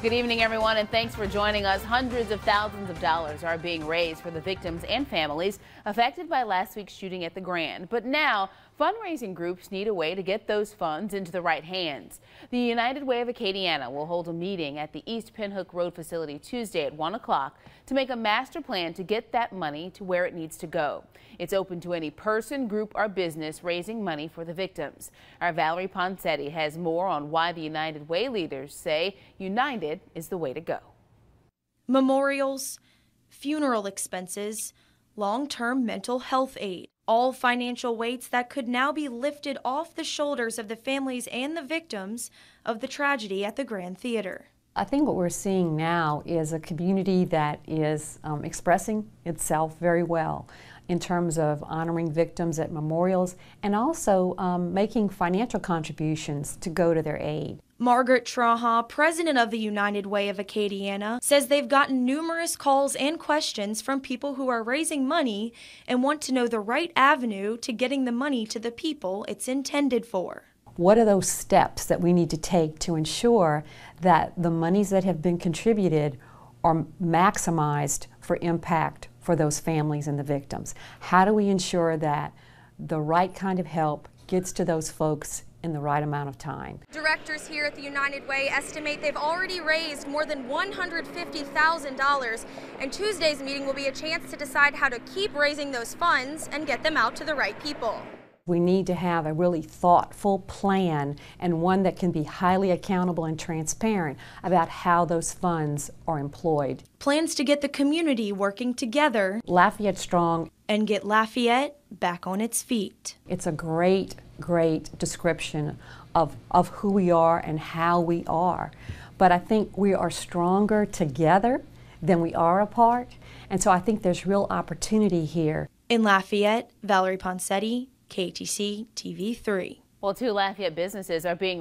Good evening, everyone, and thanks for joining us. Hundreds of thousands of dollars are being raised for the victims and families affected by last week's shooting at the Grand. But now, fundraising groups need a way to get those funds into the right hands. The United Way of Acadiana will hold a meeting at the East Pinhook Road facility Tuesday at 1 o'clock to make a master plan to get that money to where it needs to go. It's open to any person, group, or business raising money for the victims. Our Valerie Ponsetti has more on why the United Way leaders say United is the way to go. Memorials, funeral expenses, long-term mental health aid, all financial weights that could now be lifted off the shoulders of the families and the victims of the tragedy at the Grand Theater. I think what we're seeing now is a community that is expressing itself very well in terms of honoring victims at memorials and also making financial contributions to go to their aid. Margaret Traha, president of the United Way of Acadiana, says they've gotten numerous calls and questions from people who are raising money and want to know the right avenue to getting the money to the people it's intended for. What are those steps that we need to take to ensure that the monies that have been contributed are maximized for impact for those families and the victims? How do we ensure that the right kind of help gets to those folks in the right amount of time? Directors here at the United Way estimate they've already raised more than $150,000, and Tuesday's meeting will be a chance to decide how to keep raising those funds and get them out to the right people. We need to have a really thoughtful plan and one that can be highly accountable and transparent about how those funds are employed. Plans to get the community working together. Lafayette Strong. And get Lafayette back on its feet. It's a great description of who we are and how we are. But I think we are stronger together than we are apart. And so I think there's real opportunity here. In Lafayette, Valerie Ponsetti, KATC TV3. Well, two Lafayette businesses are being